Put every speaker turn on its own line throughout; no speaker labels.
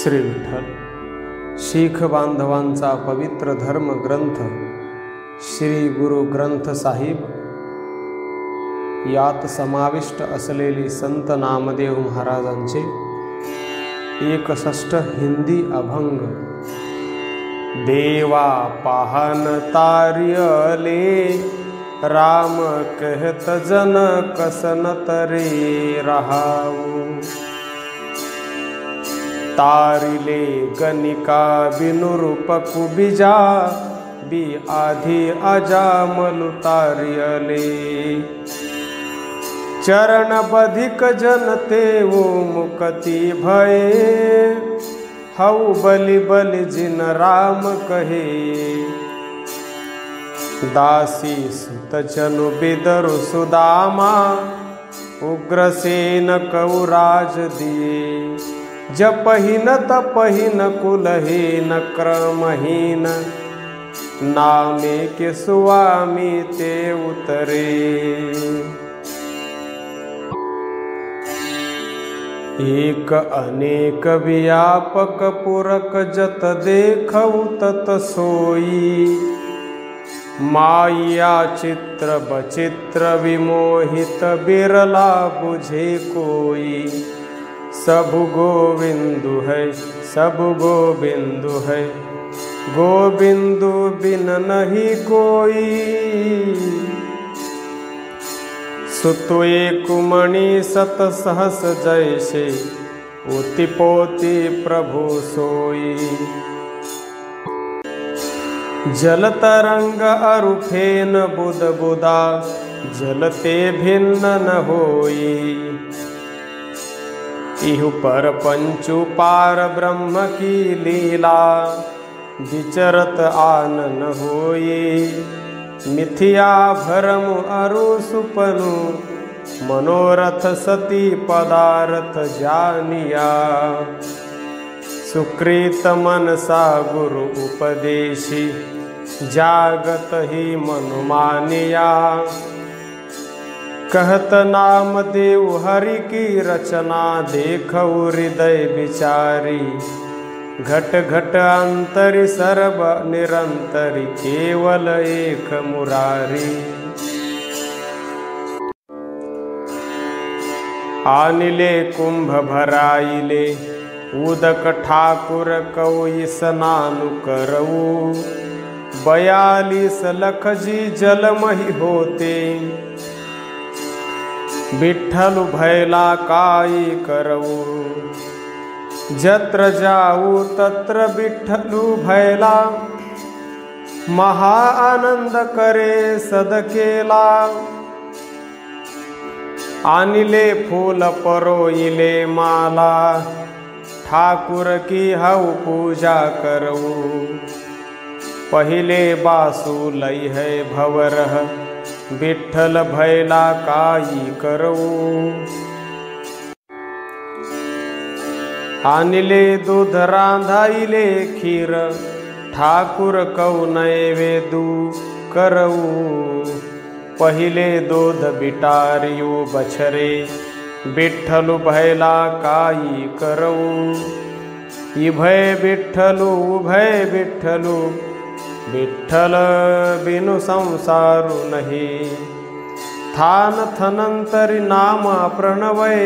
श्री विठ्ठल शीख बांधवांचा पवित्र धर्म ग्रंथ श्री गुरु ग्रंथ साहिब यात समाविष्ट असलेली संत नामदेव महाराजांचे 61 हिंदी अभंग। देवा पाहन तारियले राम कहत जन कसन तरे रहाऊ। तारिले गनिका बिनुरूप कुबिजा बी आधी आजा मलु तारियले। चरण बधिक जनते वो मुक्ति भये हऊ बलि बलि जिन राम कहे। दासी सुत चनु बिदरु सुदामा उग्रसेन कौराज दिए। जपहीन तपहीन कुलहीन क्रमहीन नामे के स्वामी ते उतरे। एक अनेक व्यापक पुरक जत देखऊ तत सोई। माया चित्र बचित्र विमोहित बिरला बुझे कोई। सब गोविंदु है सब गोविंदु है गोविंदु बिन नहीं कोई। सुतुए कुमणि सत सहस जैसे ओति पोति प्रभु सोई। जल तरंग अरु फेन बुद बुदा जलते भिन्न न होई। इहु पर पंचु पार ब्रह्म की लीला विचरत आनन होई। मिथिया भरम अरु सुपनु मनोरथ सती पदार्थ जानिया। सुकृत मनसा गुरु उपदेशी जागत ही मनु मानिया। कहत नाम देव हरि की रचना देखऊ हृदय विचारी। घट घट अंतरि सर्व निरंतरि केवल एक मुरारी। आनिले कुंभ भराइले उदक ठाकुर कऊ स्नानु करऊ। 42 लख जी जलमहि होते विठ्ठलु भैला काई करऊ। जत्र जाऊ तत्र विठ्ठलु भैला महा आनंद करे सदकेला। आनिले फूल परोइले माला ठाकुर की हऊ पूजा करऊ। पहिले बासु लई है भवरह विठ्ठल भैला काई करऊ। आनिले दूध रांधाइले खीर ठाकुर कऊ नैवेदु करऊ। पहिले दूध बिटारियु बछरे विठ्ठलु भैला काई करऊ। इभय विठ्ठलु उभय विठ्ठलु विठ्ठल बिनु संसारु नहीं। थान थनंतरि नाम प्रणवय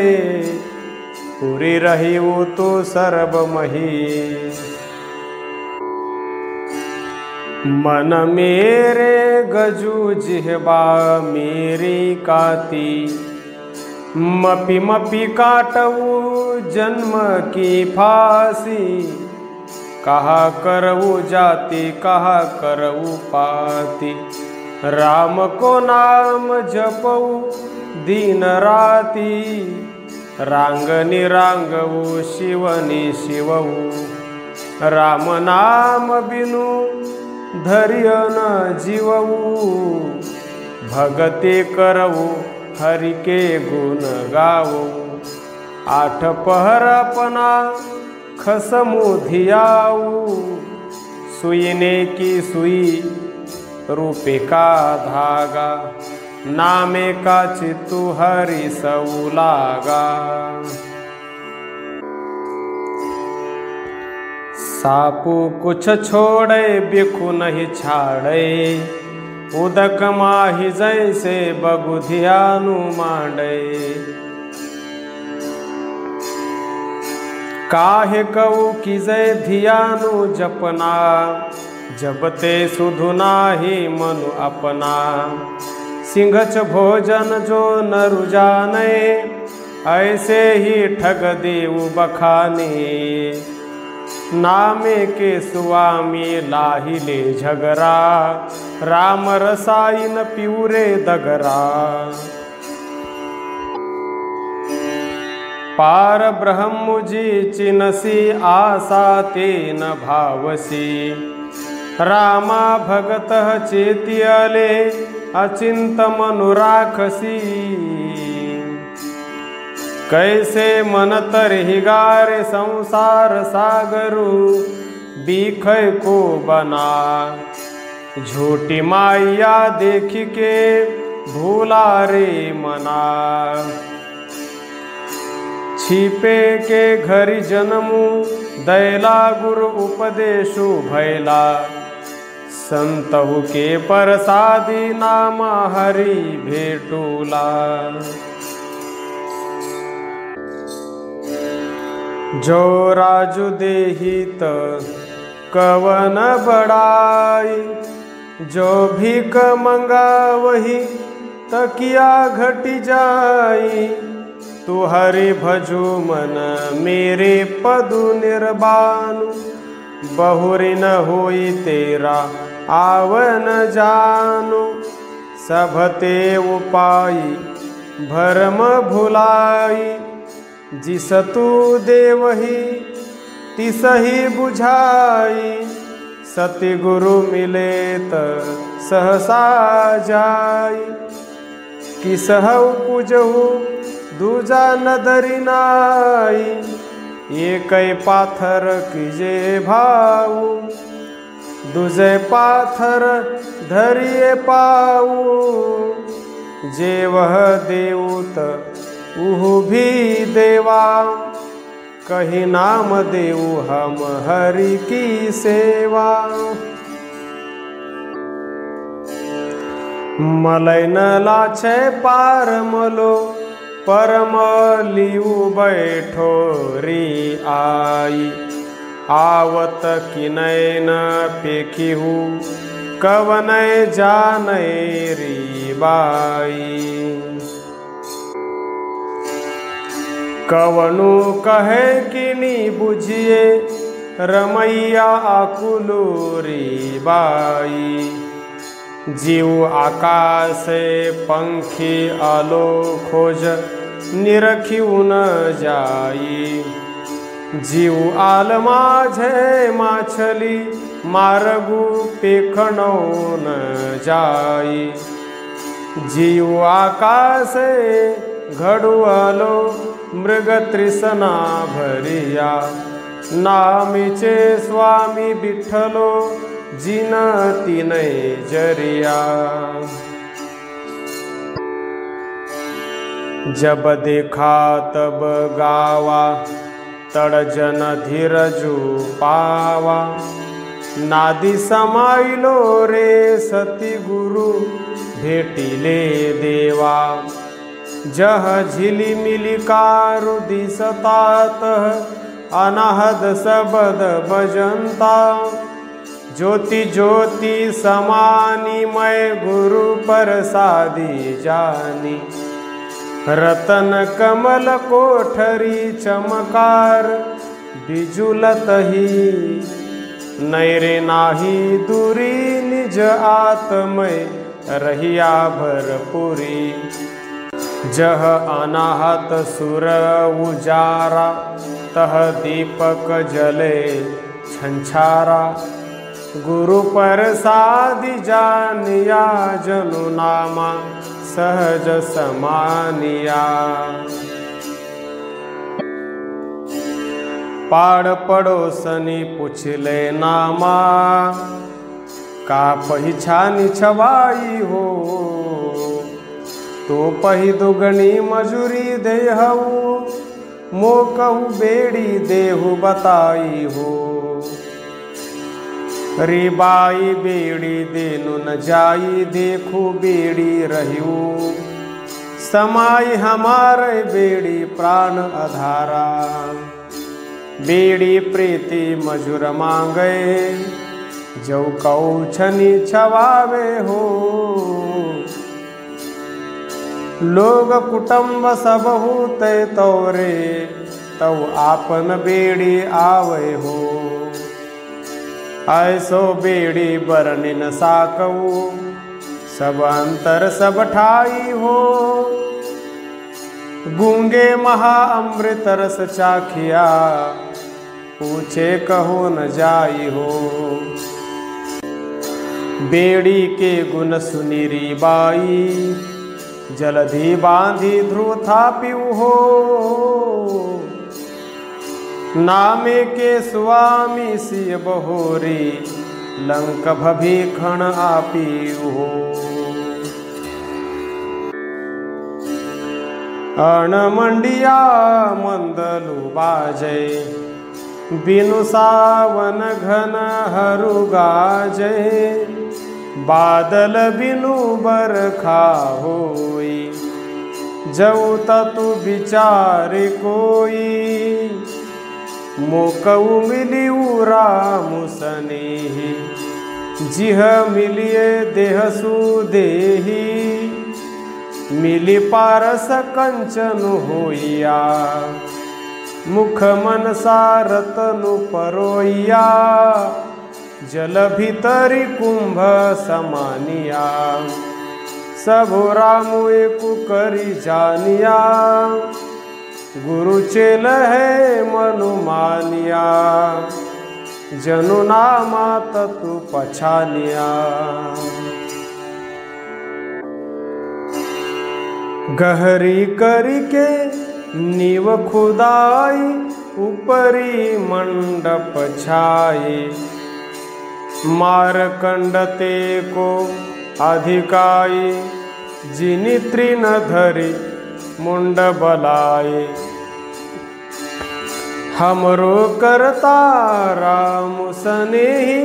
पुरी रहिउ तो सर्वमहि। मन मेरे गजु जिह्वा मेरी काती। मपि मपि काटऊ जन्म की फांसी। कहा करऊ जाति कहा करऊ पाती। राम को नाम जपऊ दिन राती। रांगनी रांगऊ शिवनी शिवऊ। राम नाम बिनु धरिय न जीवऊ। भगति करऊ हरि के गुण गावऊ। 8 पहर अपना खसमु धियाऊ। सुईने की सुई रूपे का धागा। नामे का चित्तु हरि सऊ लागा। सापू कुछ छोड़े बिखु नहीं छाड़े, उदक माही जैसे बगुधियानु मांडे। काहे कऊ की जय धियानु जपना, जबते सुधु नाही मनु अपना। सिंघच भोजन जो नरु जाने, ऐसे ही ठग देऊ बखाने। नामे के सुवामी लाहिले झगरा, राम रसायन पिउरे दगरा। पार ब्रह्म जी चिनसी आसा तेन भावसी। रामा भगत चेतियले अचिंत मनु राखसी। कैसे मन तरहि गारे संसार सागरु, बीखै को बना। झूठी माया देख के भूला रे मना। छिपे के घरि जन्मु, दैला गुरु उपदेशु भैला। संतहु के परसादी नामा हरि भेटूला। जो राजु देहित कवन बड़ाई, जो भीख मंगावही तकिया घट जाई। तू हरि भजु मन मेरे पदु निर्बानु, बहुरी न होई तेरा आवन जानु। सबते उपाई भरम भुलाई, जिस तू देवही तिसही बुझाई। सति गुरु मिले त सहसा जाई, किसहु पूजहु दूजा नदरी नाई। एक पाथर कीजे भाऊ, दूजे पाथर धरिए पाऊ। जे वह देवत उहु भी देवा, कही नाम देऊ हम हरि की सेवा। मलय न लाछे पार मलो, परम लियु बैठो री आई। आवत किनय न पेखिहु, कवनय जानय री बाई। कवनु कहे किनी बुझिए, रमैया आकुलु री बाई। जीव आकाश पंखी आलो खोज, निरखिउ न जाई। जीव आल माझे माछली, मारगु पेखणो न जाई। जीव आकाश घडुआलो, मृग तृष्णा भरिया। नामीचे स्वामी विठ्ठलो, जिन तिनै जरिया। जब देखा तब गावा, तड़जन धीरजु पावा। नादी समाइलो रे सती गुरु, भेटिले देवा। जह झिली मिली कारु दिसतात, अनाहद सबद भजंता। ज्योति ज्योति समानी मैं गुरु प्रसादी जानी। रतन कमल कोठरी चमकार, बिजुलत ही नैरे नाही दूरी। निज आत्मय रहिया भरपुरी। जह अनाहत सुर उजारा, तह दीपक जले छंछारा। गुरु प्रसादि जानिया, जनु नामा सहज समानिया। पाड़ पड़ोसनी पुछले नामा, का पहिछानी छवाई हो। तो पही दुगनी मजूरी देहु, मोकहु बेड़ी देहु बताई हो। रिबाई बेड़ी देनु न जाई, देखू बेड़ी रहियो, समाई हमारे बेड़ी प्राण अधारा। बेड़ी प्रीति मजुर मांगे, जो कौछनी छवावे हो। लोग कुटुंब सब होते तोरे, तव आपन बेड़ी आवे हो। ऐसो बेड़ी बरनि न साकऊ, सब अंतर सब ठाई हो। गूंगे महा अमृत रस चाखिया, पूछे कहो न जाई हो। बेड़ी के गुण सुनी रीबाई, जलधि बांधी ध्रुव था पिऊ हो। नामे के स्वामी सिय बहोरी, लंक भभीखण आपीऊ हो। अणमंडिया मंदलु बाजे, बिनु सावन घन हरु गाजे। बादल बिनु बरखा होई, जऊ ततु विचार कोई। मोकऊ मिलियू राम सनेही, जिह मिलिए देह सुदेही। मिली पारस कंचन होइया, मुख मन सारतनु परोइया। जल भीतरी कुंभ समानिया, सब राम एकु करी जानिया। गुरु चेल है मनु मानिया, जनु नामा ततु पछानिया। गहरी करी के नीव खुदाई, ऊपरी मंडप छाए। मारकंडते को अधिकाई, जिनि तृण धरि मुंड बलाए। हमरो करता राम सनेही,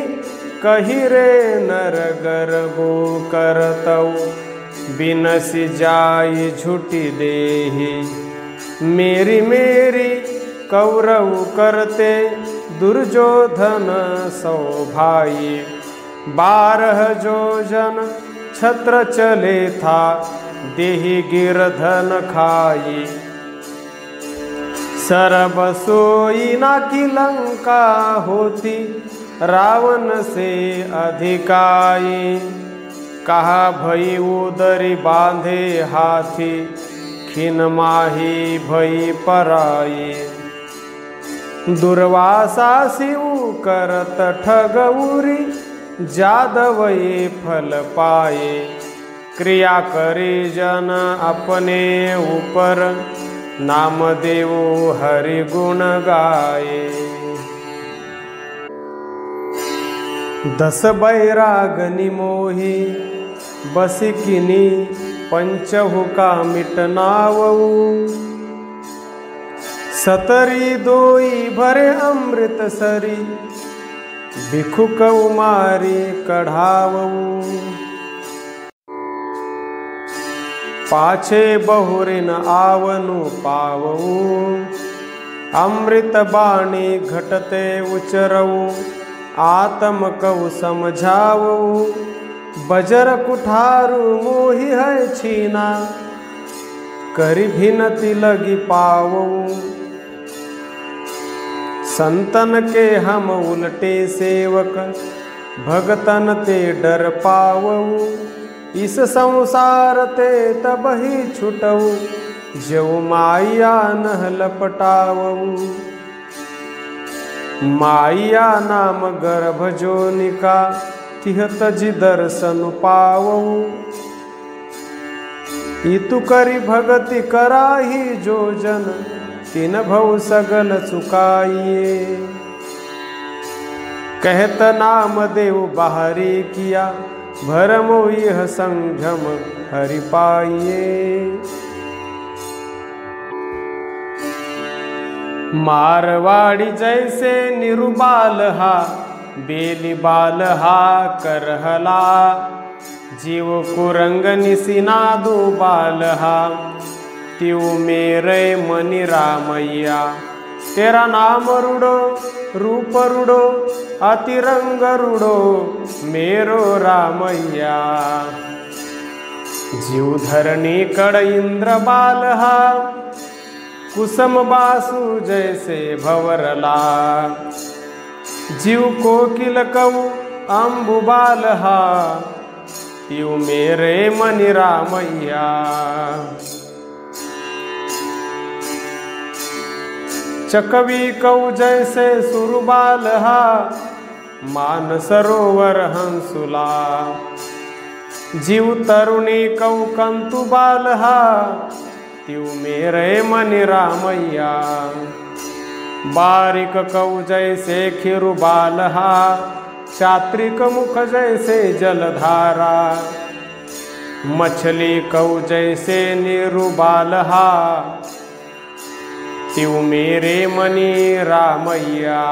कही रे नर गर्गो करतऊ। बिनसि जाई झूठी देही, मेरी मेरी कौरव करते। दुर्योधन सौ भाई, 12 जोजन छत्र चले था। देहि गिरधन खाई, सरब सोई ना की लंका होती। रावण से अधिकाई, कहा भई उदरी बांधे हाथी। खिन माही भई पराई, दुर्वासा शिव करत ठगउरी। जादवये फल पाए, क्रिया करे जन अपने ऊपर। नाम देवो हरि गुण गाए। 10 बैरागनि मोही, बसिकिनी पंचहु का मिटनावऊ। 17 दोई भरे अमृत सरी, भिखुक उमारी कढ़ावऊ। पाछे बहुरिन आवनु पावऊ, अमृत बाणी घटते उचरऊ। आत्म कऊ समझावऊ, बजर कुठारु मोहि है छीना। करी भिनति लगी पावऊ, संतन के हम उलटे सेवक। भगतन ते डर पावऊ, इस संसार ते तब ही छुटऊ। जो माया नह लपटावऊ, माया नाम गर्भ जोनिका। तिहत जी दर्शन पावऊ, इतु करी भगति कराही जो जन। तिन भव सगल चुकाइए, कहत नाम देव बाहरी किया। भरमो यह संघम हरि पाइए। मारवाड़ी जैसे निरुबाल हा, बेली बाल हा करहला, जीव कुरंग निसिनादू बाल हा, तिव मेरे मनी रामैया, तेरा नाम रुडो रूप रुडो अतिरंग रुडो मेरो रामैया। जीव धरणी कड़ इंद्र बाल हा, कुसुम बासु जैसे भवरला, जीव कोकिल कऊ अंबु बाल हा, तिव मेरे मनी रामैया। चकवी कऊ जैसे सुरबाल हा, मान सरोवर हंसुला, जीव तरुणी कऊ कंतु बाल हा, तिव मेरे मनी रामैया। बारिक कऊ जैसे खिरु बाल हा, चात्रिक मुख जैसे जलधारा, मछली कऊ जैसे नीरु बाल हा, तिव मेरे मनी रामैया।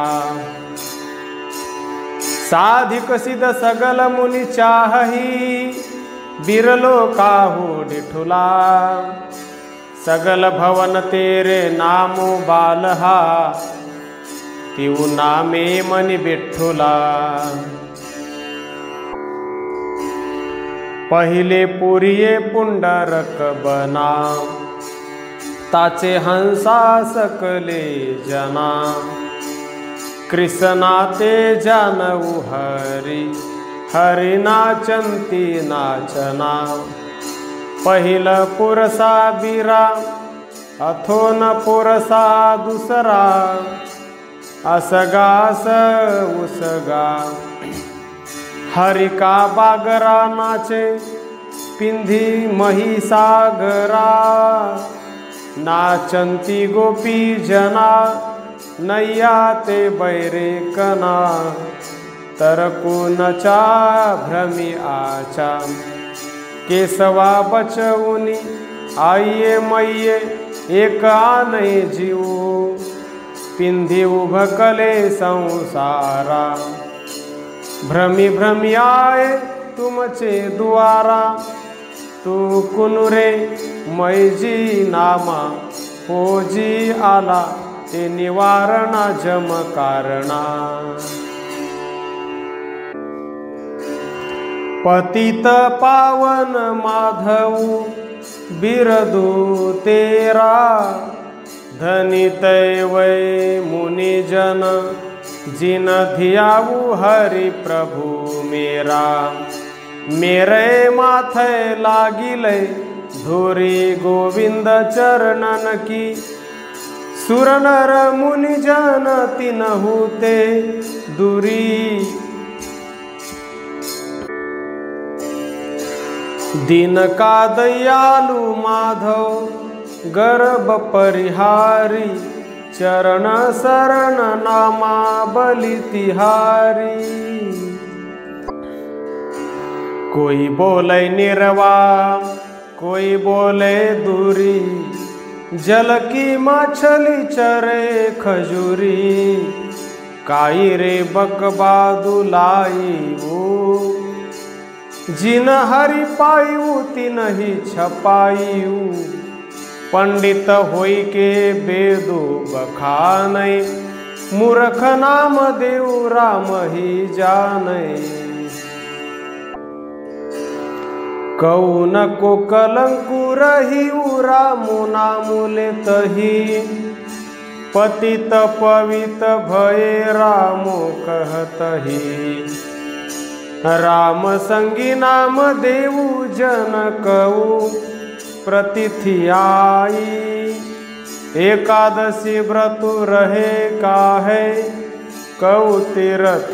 साधिक सिद्ध सगल मुनि चाहही, बिरलो काहू डिठुला, सगल भवन तेरे नामो बाल हा, तिव नामे मनी बिठुला। पहिले पुरिये पुंडरक बना, ताचे हंसा सकले जना, कृष्णा ते जानऊ हरी, हरी नाचंती नाचना। पहिल पुरसा बीरा, अथोन पुरसा दुसरा, असगास उसगा, हरि का बागरा नाचे, पिंधी महिसागरा, नाचंती गोपी जना, नैया ते बैरे कना, तरकुनचा भ्रमी आचा, केसवा बचवुनी आइये मैये एक आनय जीव, पिंधी उभकले संसारा, भ्रमी भ्रमी आए तुमचे दुआरा, तू कुनुरे मैजी नामा, होजी आला ते निवारणा जम कारणा। पतित पावन माधव बिरदू तेरा, धनी तैवै मुनिजन, जिन धियाऊ हरि प्रभु मेरा। मेरे माथे लागिले धूरी गोविंद चरणन की, सुर नर मुनि जन तिनहु ते दूरी। दिन का दयालु माधव गर्भ परिहारी, चरण शरण नामा बलि तिहारी। कोई बोले निरवा कोई बोले दूरी, जल की मछली चरे खजूरी। काई रे बकबा दुलाई वो, जिन हरि पायु तिनहि छपायु। पंडित होई के वेदो बखानै, मूर्ख नाम देव राम ही जानै। कौन को कलंकु रहिउ रामु नामु लेतहि, पतित पवित भये रामो कहतहि। राम संगी नाम देवु जन कऊ प्रतिथियाई। एकादशी व्रतु रहे काहे, कऊ तीर्थ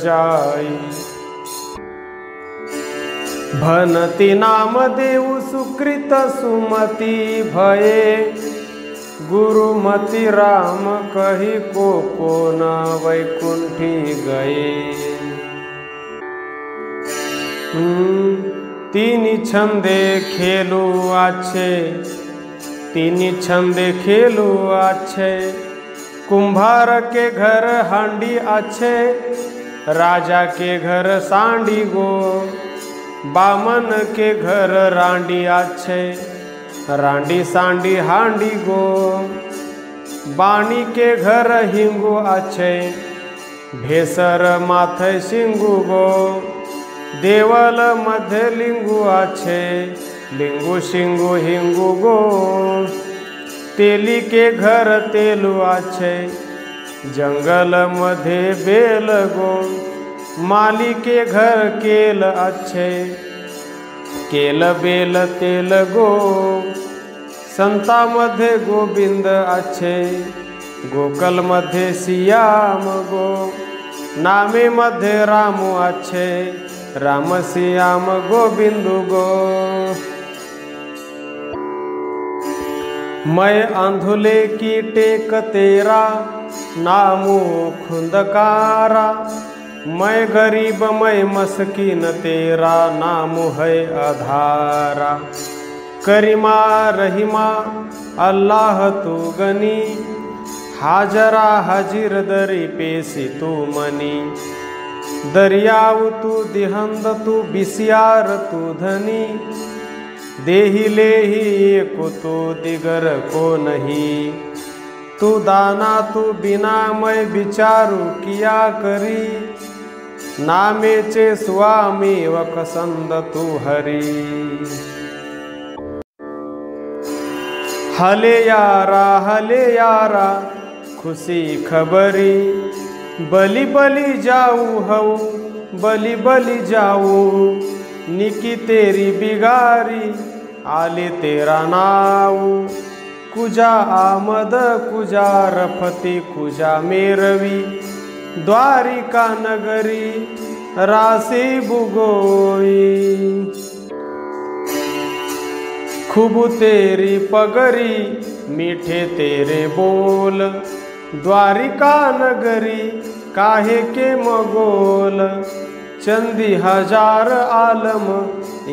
जाई। भनति नाम देवु सुकृत सुमति भये, गुरुमति राम कही को न वैकुंठी गए। तीन छंदे खेलू अच्छे, तीन छंदे खेलू अच्छे। कुंभार के घर हांडी अच्छे, राजा के घर सांडी गो, बामन के घर रांडी अच्छे, रांडी सांडी हांडी गो, बाणी के घर हिंगू अच्छे, भेसर माथे सिंगू गो, देवल मध्य लिंगू अच्छे, लिंगू सिंगू हिंगू गो, तेली के घर तेलू अच्छे, जंगल मध्ये बेल गो, माली के घर केल अच्छे, केल बेल तेल गो, संता मध्ये गोविंद अच्छे, गोकल मध्ये सियाम गो, नामे मध्ये रामू अच्छे, राम सियाम गोविंद गो। मैं अंधुले की टेक तेरा, नामू खुंदकारा, मैं गरीब मैं मस्कीन तेरा, नाम है आधारा, करीमा रहीमा अल्लाह तू गनी, हाजरा हाजिर दरी पेसी तू मनी, दरियाव तू दिहंद तू बिसियार तू धनी, देही लेही को तो दिगर को नहीं, तू दाना तू बिना मैं विचारू किया करी, नामेचे स्वामी वकसंद तू हरी। हले यारा खुशी खबरी, बली बली जाऊ हऊ, बली बली जाऊ, निकी तेरी बिगारी, आले तेरा नाव, कुजा आमद कुजा रफती कुजा मेरवी, द्वारिका नगरी रासी बुगोई, खूब तेरी पगरी मीठे तेरे बोल, द्वारिका नगरी काहे के मगोल, चंदी हजार आलम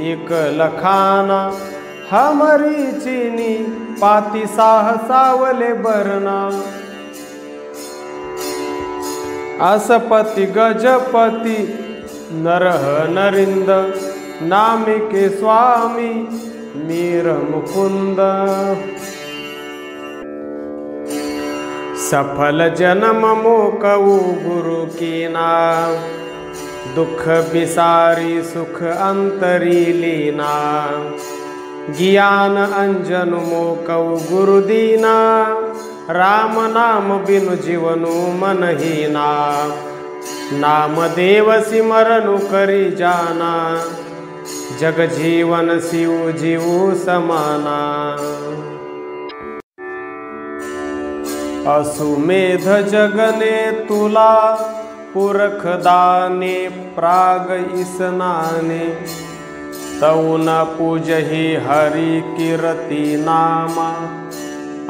एक लखाना, हमारी चीनी पाती साह सावले बरना, असपति गजपति नरह नरिंद, नाम के स्वामी मीर मुकुंद, सफल जन्म मोकऊ गुरु की नाम, दुख बिसारी सुख अंतरी लीना, ज्ञान अंजन मोकऊ गुरु दीना, राम नाम बिनु जीवनु मन हीना, नाम देव सिमरनु करी जाना, जग जीवन शिव जीव समाना, असुमेध जगने तुला, पुरख दाने प्राग इसनाने, तऊ न पूजही हरि कीरती नामा,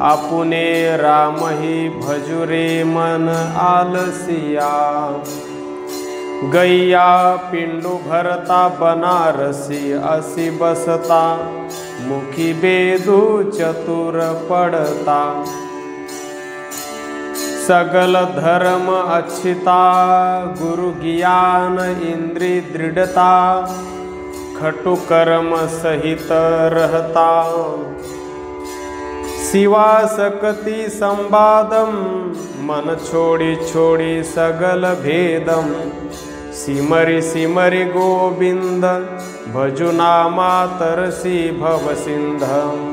आपुने राम ही भजुरे मन आलसिया, गैया पिंडू भरता बनारसी, असी बसता मुखी बेदू चतुर पड़ता, सगल धर्म अच्छिता, गुरु ज्ञान इंद्री दृढ़ता, खटु कर्म सहित रहता, सिवा सकती संवादम, मन छोड़ी छोड़ी सगल भेदम, सिमरि सिमरि गोविंद भजुना मातरसी भव सिंधम,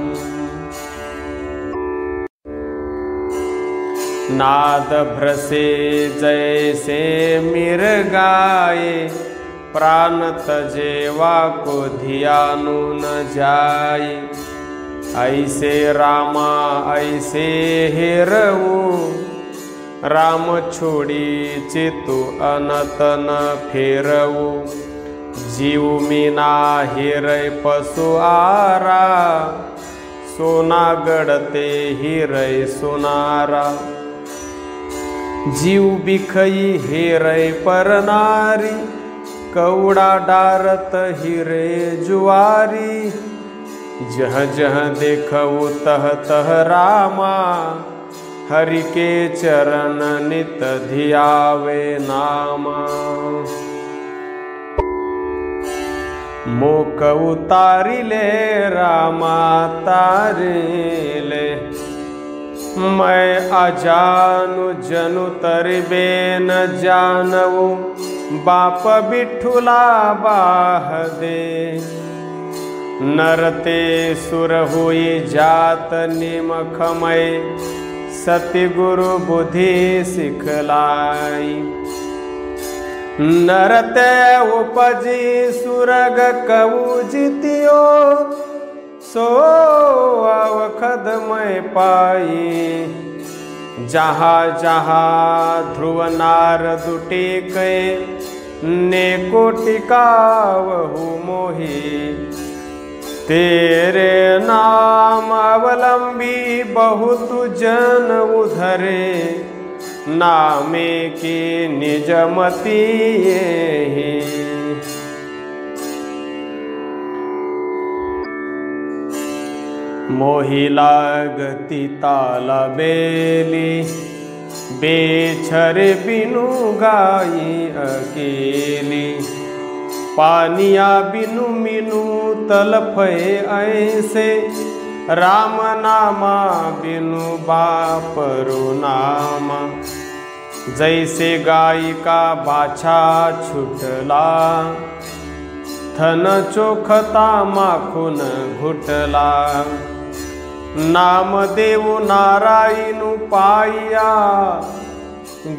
नाद भ्रसे जैसे मिर्गाए, प्राण तजेवा को धियानु न जाए, ऐसे रामा ऐसे हेरऊ, राम छोड़ी चितु अनत न फेरऊ, जीव मीना हिरय पशु आरा, सोना गड़ते हिरय सुनारा, जीव बिखई हेरय पर नारी, कौड़ा डारत हिरे जुआरी, जह जह देखऊ तह तह रामा, हरि के चरण नित धियावे नामा। मोक उतारिले रामा तारिले, मैं अजानु जनु तरिबे न जानऊ, बाप बिठुला बाह दे। नरते सुर हुई जात निमखमय, सति गुरु बुद्धि सिखलाई। नरते उपजी सुरग कऊ जितियो, सो अवखद मैं पाई। जहाँ जहाँ ध्रुव नारद टेके, ने कोटिकावहु मोहि। तेरे नाम अवलंबी बहुत जन उधरे, नामे की निजमती ये। मोहि लागती ताला बेली, बेछर बिनु गाई अकेली। पानिया बिनु मिनु तलफे ऐसे, राम नामा बिनु बापरो नामा। जैसे गाय का बाछा छुटला, थन चोखता माखुन घुटला। नाम देव नारायणु पाया,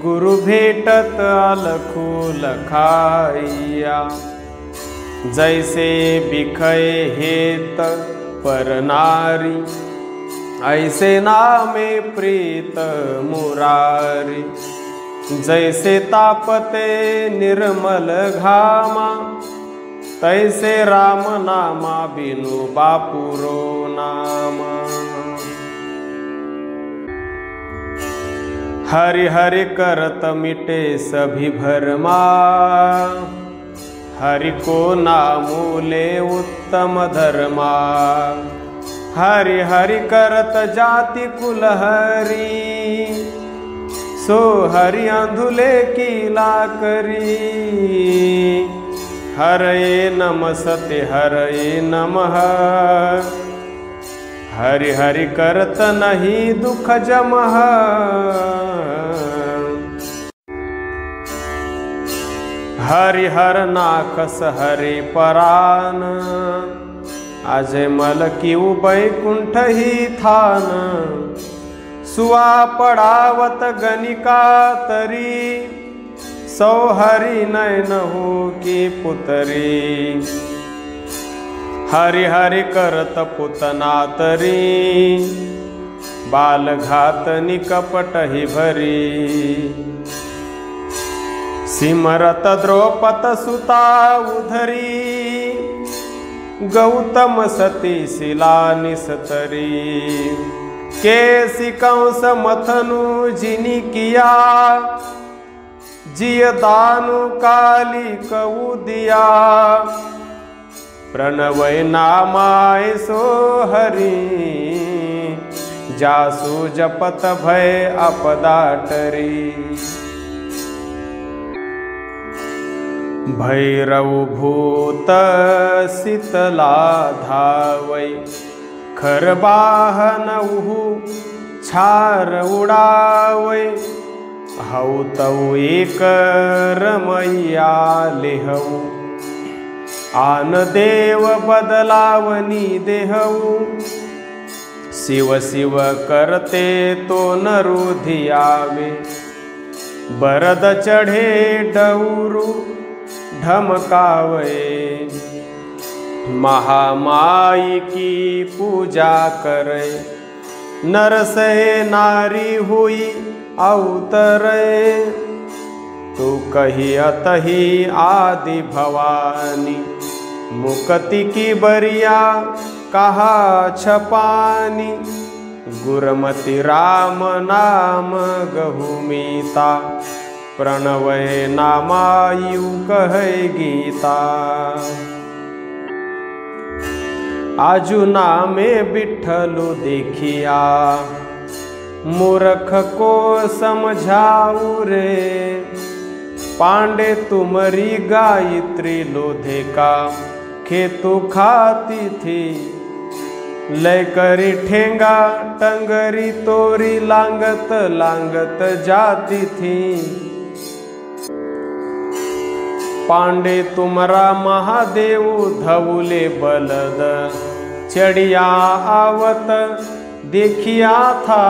गुरु भेटत अलखू लखाइया। जैसे बिखय हेत पर नारी, ऐसे नामे प्रीत मुरारी। जैसे तापते निर्मल घामा, तैसे राम नामा बिनु बापुरो नामा। हरि हरि करत मिटे सभी भरमा, हरि को नामूले उत्तम धर्मा। हरि हरि करत जाति कुल हरि, सो हरि अंधुले कीला करी। हरे नमस्ते हरे नमः, हरि हरि करत नहीं दुख जमह। हरि हर नाखस हरे परान, अजय मल की बैकुंठ ही थान। सुआ पड़ावत गनिका तरी, सौ हरि नयनहु की पुतरी। हरि हरि करत पुतना तरी, बाल घात निकपट ही भरी। सिमरत द्रौपद सुता उधरी, गौतम सती शिला निस्तरी। केसि कंस मथनु जिनि किया, जिय दानु काली कऊ दिया। प्रणवय नामाय सो हरि, जासु जपत भय आपदा टरी। भैरव भूत शीतला धावै, खर वाहन उहु छार उड़ावै। हऊ तऊ एक रमैया लेहऊ, आन देव बदलावनी देहऊ। शिव शिव करते तो नरु धियावे, बरद चढ़े डौरु ढमकावे। महामाई की पूजा करे, नर से नारी हुई अवतरे। तू कही अतही आदि भवानी, मुक्ति की बरिया कहा छपानी। गुरमति राम नाम गहुमीता, प्रणवय नामायु कहे गीता। आजु नामे बिठलु देखिया, मूर्ख को समझाऊ रे। पांडे तुमरी गायत्री लोधे का खेतु खाती थी। लय करी ठेंगा टंगरी तोरी लांगत लांगत जाती थी। पांडे तुमरा महादेव धवुले बलद चढ़िया आवत देखिया था।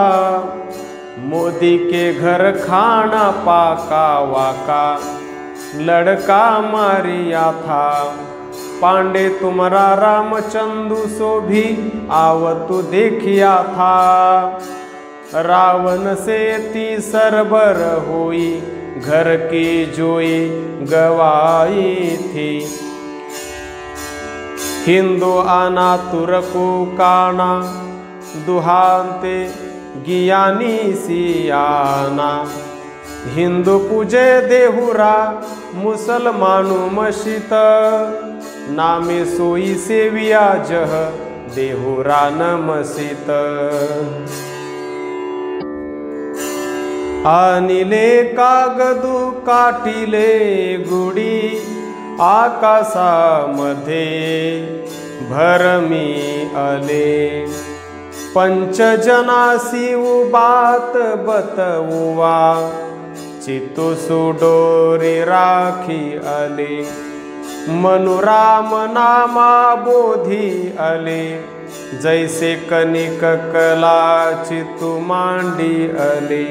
मोदी के घर खाना पाका वाका लड़का मारिया था। पांडे तुमरा रामचंदु सो भी आवतु देखिया था। रावण से ती सरबर हुई घर की जोई गवाई थी। हिंदू आना तुरकु काना दुहांते गियानी सियाना। हिंदू पूजे देहुरा मुसलमानु मशीत। नामे सोई सेविया जह देहुरा नमसित। आनिले कागदू काटिले गुडी आकाशामध्ये भरमी आले। पंचजनासी बात बतवुवा चित्तु सुडोरी राखी आले। मनुराम नामा बोधी आले। जैसे कनिक कला चित्तु मांडी आले।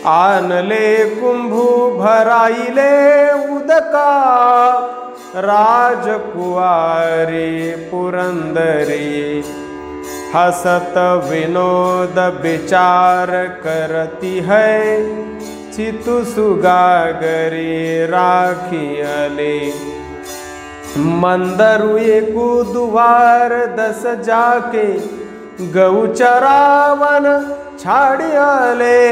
आनले कुंभू भराइले उदका राजकुआरी पुरंदरी। हसत विनोद विचार करती है चित्तु सुगागरी राखी अले। मंदरु एकु दुवार 10 जाके गौ चरावन छाड़ियाले।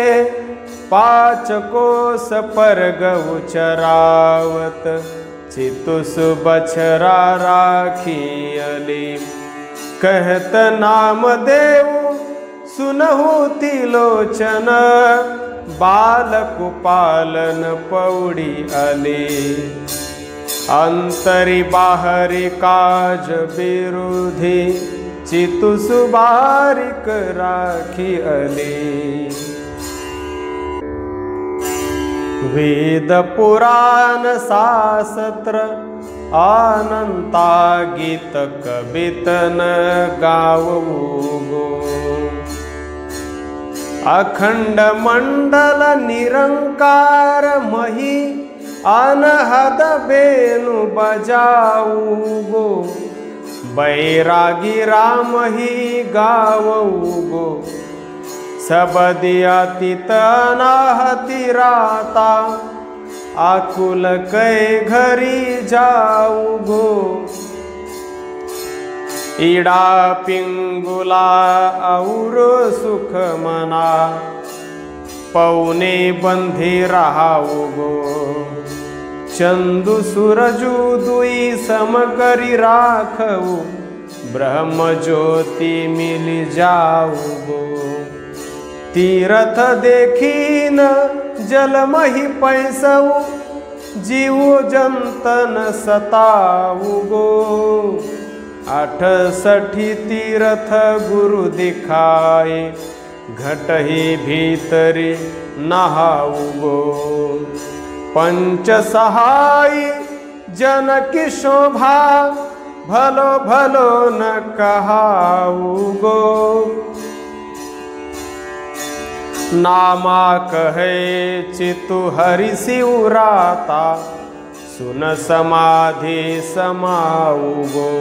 5 कोस पर गौ चरावत चित्तुस बछरा राखियले। कहत नाम देव सुनहु तिलोचन बालक पालन पौड़ी अले। अंतरी बाहरी काज विरोधी चित्तुस बारिक राखी अले। वेद पुराण शास्त्र अनंता गीत कवितन गावो। अखंड मंडल निरंकार मही अनहद बेनु बजाऊ गो। बैरागी राम ही गावऊ गो। सबदी अतीत अनाहति राता आकुल कै घरी जाऊ गो। इडा पिंगुला और सुख मना पौने बंधी रहाऊ गो। चंदु सूरजु दुई सम करी राखऊ ब्रह्म ज्योति मिल जाऊ गो। तीरथ देखीन जलमहि पैसऊ जीव जंतन सताऊ गो। 68 तीरथ गुरु दिखाए घटही भीतरी नहाऊ गो। पंच सहाय जन की शोभा भलो भलो न कहाऊ गो। नामा कहे चित्तु हरि शिवराता सुन समाधि समाऊ गो।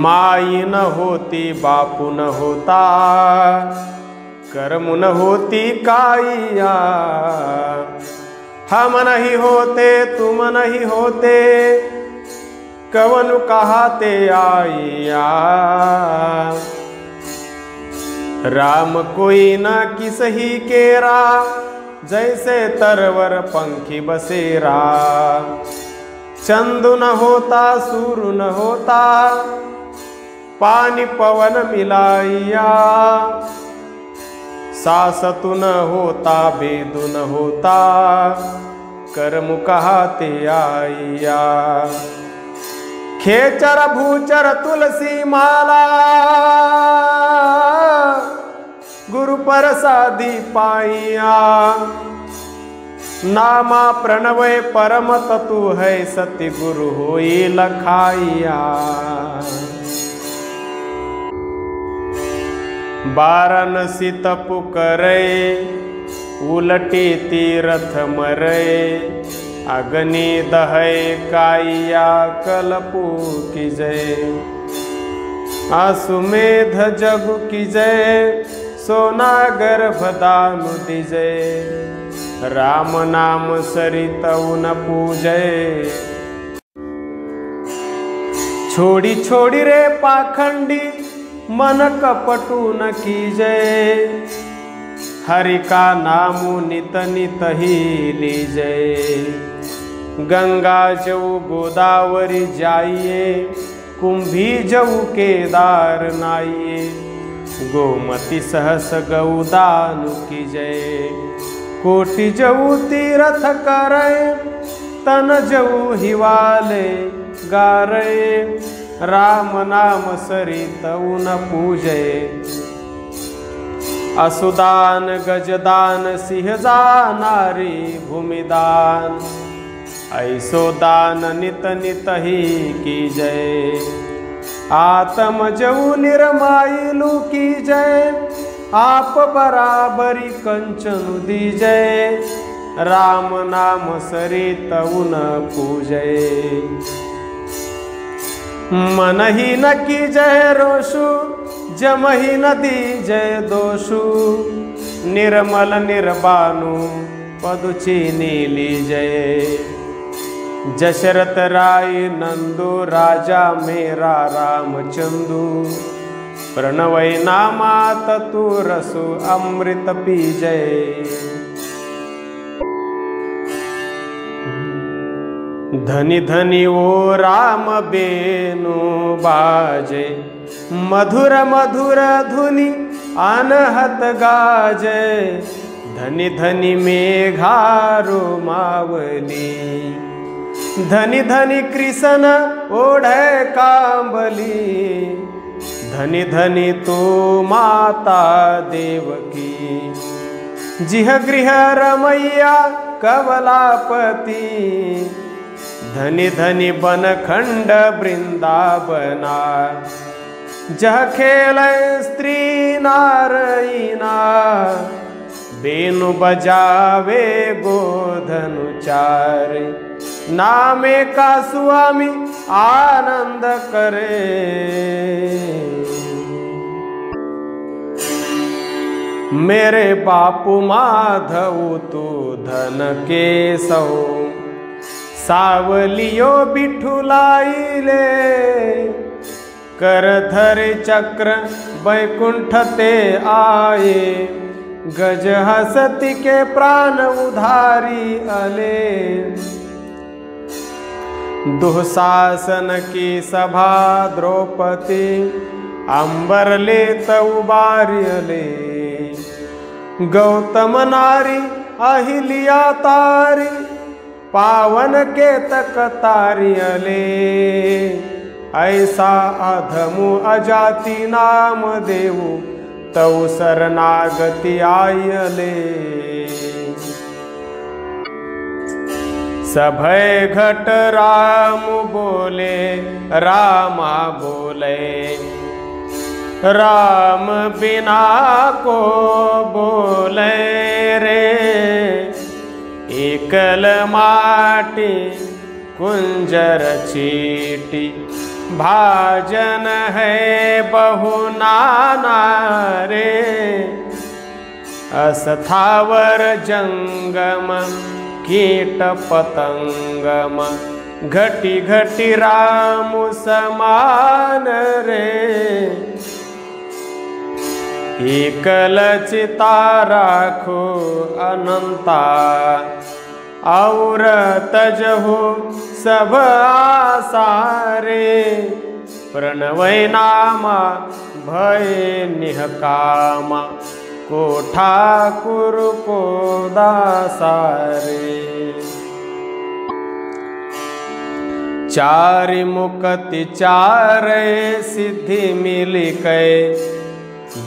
माई न होती बापू न होता कर्म न होती काइया। हम नहीं होते तुम नहीं होते कवन कहाते आइया। राम कोई न किसही केरा जैसे तरवर पंखी बसेरा। चंदु न होता सूरु न होता पानी पवन मिलाइया, सासतुन होता बेदुन होता, कर्म कहाते आइया। खेचर भूचर तुलसी माला, गुरु प्रसादी पाइया। नामा प्रणवय परम ततु है, सत्य गुरु होई लखाइया। वाराणसी तपु करे, उलटी तीरथ मरे, अग्नि दहय काइया, कलपू की जय। आसुमेध जगु की जय, सोना गर्भदानु दिजय। राम नाम सरित उन पूजय, छोड़ी छोड़ी रे पाखंडी, मन कपटू न कीजय। हरि का नामु नित नित ही लीजय। गंगा जऊ गोदावरी जाइए, कुंभी जऊ केदार नाइए। गोमती सहस गौदानु की जय। कोटि जऊ तीरथ करे, तन जऊ हिवाले गारे। राम नाम सरित उन पूजय। असुदान गजदान सिंहदानारी भूमिदान, ऐसो दान नित नित ही की जय। आत्म जऊ निरमाइलु की जय, आप बराबरी कंचनु दीजय। राम नाम सरित उन पूजय। मन ही न की जय रोषु, जम ही न दीजय दोषु। निर्मल निर्बानु पदुचीनी लीजय। जशरथ राय नंदु, राजा मेरा रामचंदु। प्रणवय नामा ततु रसु, अमृत पीजय। धनी धनी ओ राम बेनु बाजे, मधुर मधुर धुनि अनहत गाजे। धनी धनी मेघारो मावली, धनी धनी कृष्ण ओढ़े कांबली। धनी धनी तो माता देवकी, जिह गृह रमैया कमलापति। धनी धनी बनखंड वृंदावना, जह खेल स्त्री नारयिना। बेनु बजावे गोधनु चारे, नामे का स्वामी आनंद करे। मेरे बापू माधव तू धन के सौ, सावलियो बिठुलाइले। कर धर चक्र बैकुंठ ते आए, गज हसती के प्राण उधारी अले। दुःशासन की सभा द्रौपदी, अंबर ले उबारियले। गौतम नारी अहिल्या तारी, पावन के तक तारियले। ऐसा अधमु अजाति नाम देवु, तौ शरणागति आयले। सभय घट राम बोले, रामा बोले। राम बिना को बोले रे। एकल माटी कुंजर चीटी, भाजन है बहु नाना रे। अस्थावर जंगम कीट पतंगम, घटी घटी राम समान रे। एकल चिता राखो अनंता, और तजहो सब आसारे। प्रणवय नामा भय निहकामा को ठाकुर को दासारे। चारि मुकति चारे सिद्धि मिली कै,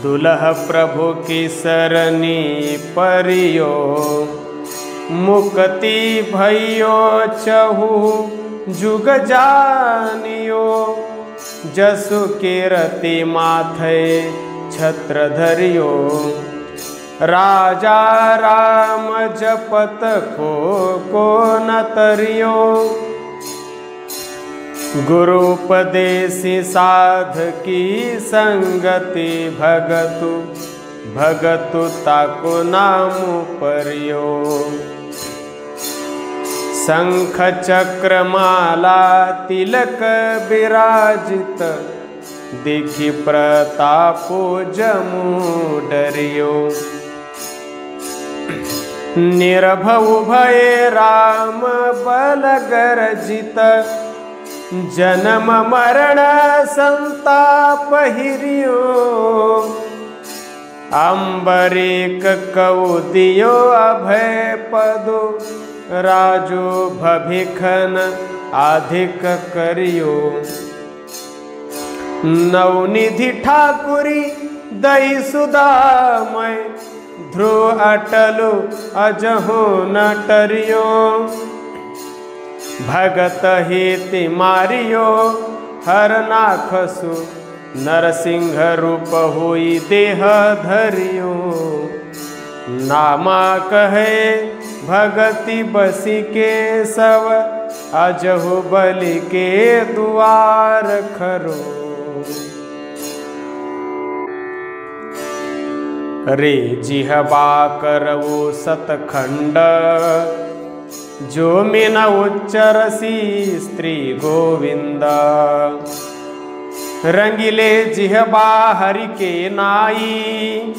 दुलह प्रभु की सरनी परियो। मुक्ति भयो चहु जुग जानियो, जसु कीरति माथे छत्र धरियो। राजा राम जपत को न तरियो, गुरुपदेशी साध की संगति भगतु। भगतु ताको नाम परियो। शंख चक्र माला तिलक विराजित, देखि प्रताप जमु डरियो। निर्भव भय राम बल गर्जित, जन्म मरण संताप हिरियो। अम्बरीक कऊ दियो अभय पदो, राजो भभिखन अधिक करियो। नवनिधि ठाकुरी दई सुदामय, ध्रुव अटलो अजहो न टरियो। भगत हिति मारियो हर नाखसु, नरसिंह रूप हुई देह धरियो। नामा कहे भगति बसी के सव, अजहु बलि के द्वार खरो। रे जिहबा करवो सतखंड, जो मिन उच्चरसी स्त्री गोविंद। रंगिले जिहबा हरि के नाई,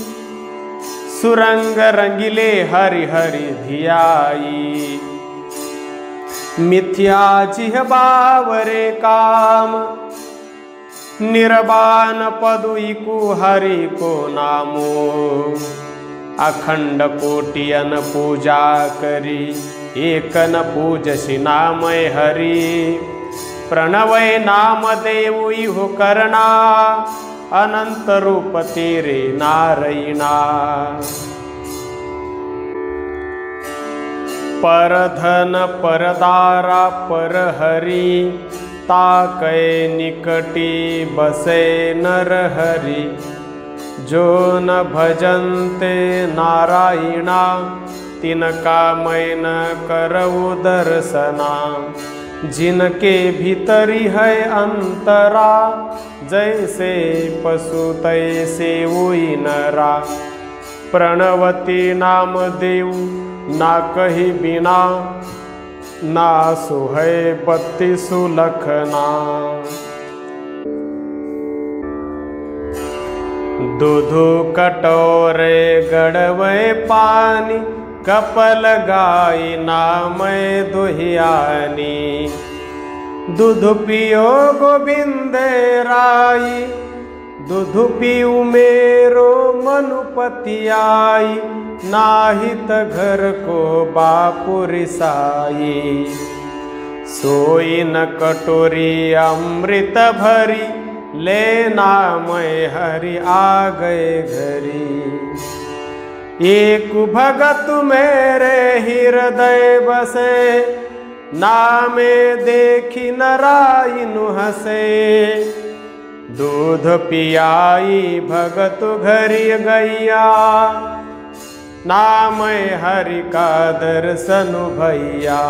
सुरंग रंगिले हरि हरि धियाई। मिथ्या जिहबावरे काम, निर्वाण पदुइकु हरि को नामो। अखंड कोटियन पूजा करी, एकन पूजसि नामय हरि। प्रणवय नाम देव इहो करना, अनंत रूप तेरे नारायणा। पर धन पर दारा पर हरि, ताकै निकटी बसे नर हरि। जो न भजन्ते नारायणा, तिनका मैं न करऊ दर्शना। जिनके भीतरी है अंतरा, जैसे पशु तैसे हुई नरा। प्रणवती नाम देव ना कही बिना, ना सुहै बत्तीसु लखना। दूधु कटोरे गड़वे पानी, कपल गाय नामय दुहियानी। दूध पियो गोविंदे राई, दूध पीऊ मेरो मनुपति आई। नाहित घर को बापू रिसाई, सोई न कटोरी अमृत भरी। लेना मैं हरि आ गए घरी। एक भगत मेरे हृदय बसे, नामे देखी नारायण हसे। दूध पियाई भगत घरी गैया, नाम हरि का दर्शन भैया।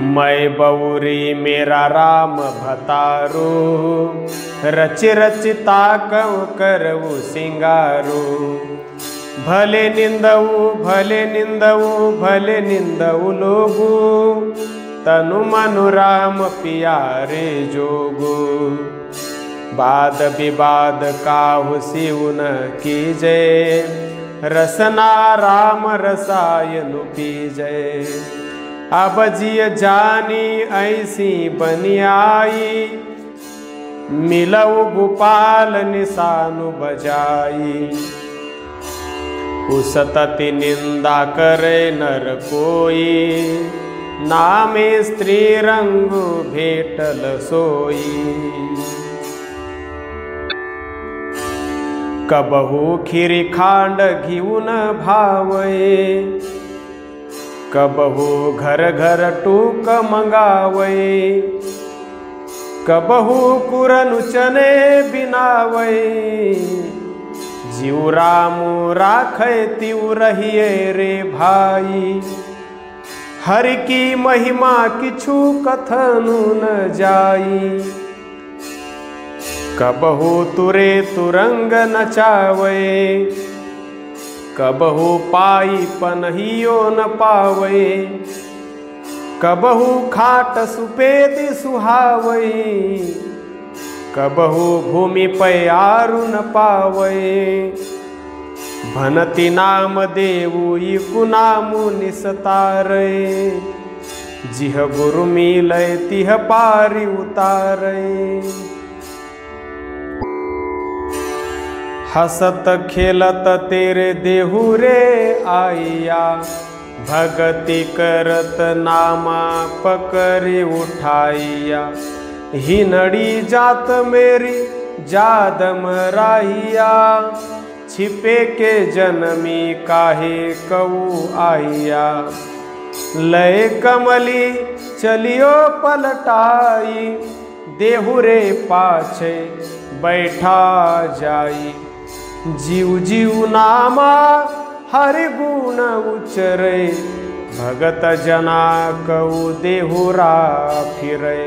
मैं बउरी मेरा राम भतारू, रच रचिता कऊ करऊ सिंगारू। भले निंदऊ भले निंदऊ भले निंदऊ लोगू, तनु मनु राम पियारे जोगू। वाद विवाद काहु सिउ न कीजय, रसना राम रसायनु पीजय। अब जिय जानी ऐसी बनियाई, मिलऊ गोपाल निशानु बजाई। उसतति निंदा करे नर कोई, नामे स्त्री रंग भेटल सोई। कबहू खीरी खांड घिउ न भावे, कबहू घर घर टूक मंगावे। कबहू कुरन चने बिनावे, जीव रामु राखे तिउ रहिए रे भाई। हरि की महिमा किछु कथनु न जाई, कबहू तुरे तुरंग नचावे। कबहू पाई पनहियो न पावे, कबहू खाट सुपेदी सुहावे। कबहू भूमि पयारु न पावे, भनति नाम देवु इकु नामु निस्तारे। जिह गुरु मिलै तिह पारि उतारे। हसत खेलत तेरे देहु रे आइया, भगति करत नामा पकड़े उठाइया। हिनड़ी जात मेरी जादम राहिया, छिपे के जन्मी काहे कऊ आइया। लय कमली चलियो पलटाई, देहु रे पाछे बैठा जाई। जीव जीव नामा हरि गुण उचरे, भगत जना कऊ देहुरा फिरे।